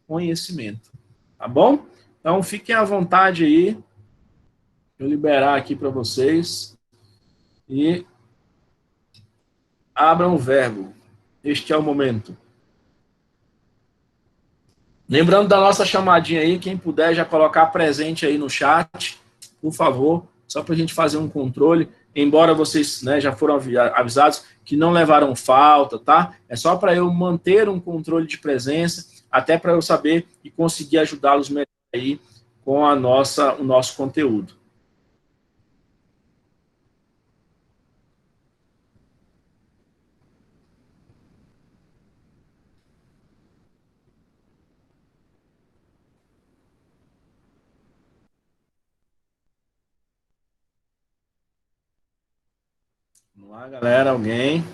conhecimento, tá bom? Então, fiquem à vontade aí. Vou liberar aqui para vocês. E abram o verbo. Este é o momento. Lembrando da nossa chamadinha aí, quem puder já colocar presente aí no chat, por favor, só para a gente fazer um controle, embora vocês, né, já foram avisados que não levaram falta, tá? É só para eu manter um controle de presença, até para eu saber e conseguir ajudá-los melhor aí com o nosso conteúdo. Vamos lá, galera, alguém?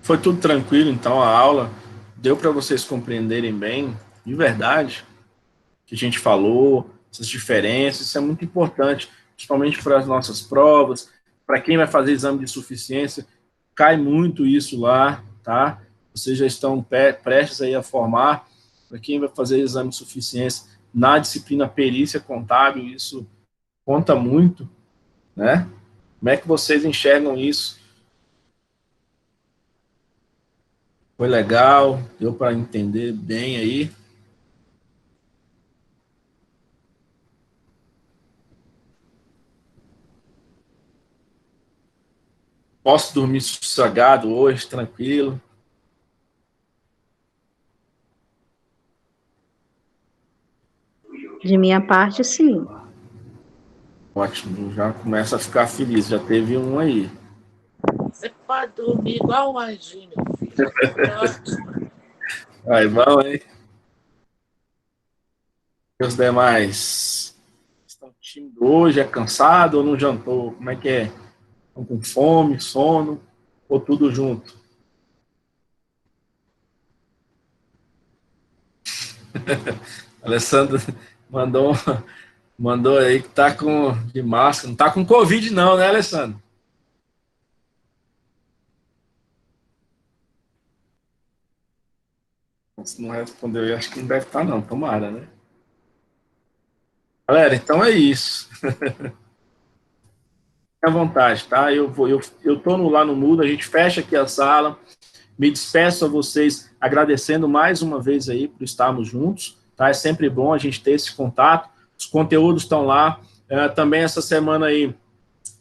Foi tudo tranquilo, então, a aula? Deu para vocês compreenderem bem, de verdade, o que a gente falou, essas diferenças, isso é muito importante, principalmente para as nossas provas, para quem vai fazer exame de suficiência, cai muito isso lá, tá? Vocês já estão prestes aí a formar, para quem vai fazer exame de suficiência na disciplina perícia contábil, isso conta muito, né? Como é que vocês enxergam isso? Foi legal? Deu para entender bem aí? Posso dormir sossegado hoje, tranquilo? De minha parte, sim. Ótimo, já começa a ficar feliz. Já teve um aí. Você pode dormir igual um anjinho, meu filho. É ótimo. Aí, bom, hein? E os demais? Estão tímidos hoje? É cansado ou não jantou? Como é que é? Estão com fome, sono ou tudo junto? Alessandro mandou, mandou aí que tá com de máscara. Não tá com Covid, não, né, Alessandro? Se não respondeu, eu acho que não deve estar, não. Tomara, né? Galera, então é isso. Fique à vontade, tá? Eu tô lá no Mudo, a gente fecha aqui a sala. Me despeço a vocês agradecendo mais uma vez aí por estarmos juntos, tá? É sempre bom a gente ter esse contato. Os conteúdos estão lá. Também essa semana aí,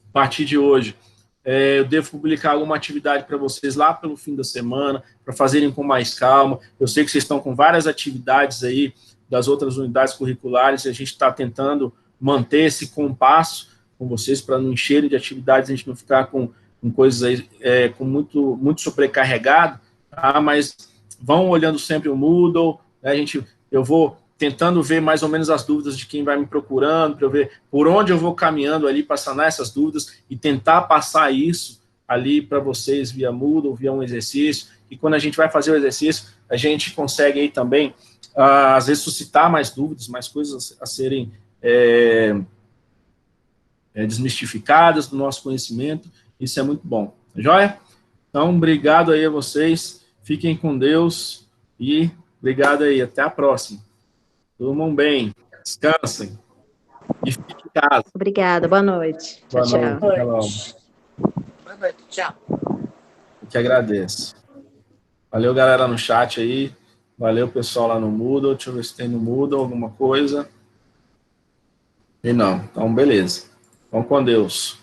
a partir de hoje, eu devo publicar alguma atividade para vocês lá pelo fim da semana, para fazerem com mais calma. Eu sei que vocês estão com várias atividades aí das outras unidades curriculares e a gente está tentando manter esse compasso com vocês para não encherem de atividades, a gente não ficar com coisas aí, com muito sobrecarregado, tá? Mas vão olhando sempre o Moodle, né? Eu vou tentando ver mais ou menos as dúvidas de quem vai me procurando, para eu ver por onde eu vou caminhando ali para sanar essas dúvidas e tentar passar isso ali para vocês via Moodle, via um exercício, e quando a gente vai fazer o exercício, a gente consegue aí também, às vezes, suscitar mais dúvidas, mais coisas a serem desmistificadas do nosso conhecimento, isso é muito bom, tá joia? Então, obrigado aí a vocês, fiquem com Deus e obrigado aí, até a próxima. Durmam bem, descansem e fiquem em casa. Obrigada, boa noite. Tchau, Boa tchau. noite. Boa noite, tchau. Eu que agradeço. Valeu, galera, no chat aí. Valeu, pessoal lá no Moodle. Deixa eu ver se tem no Moodle alguma coisa. E não. Então, beleza. Vamos com Deus.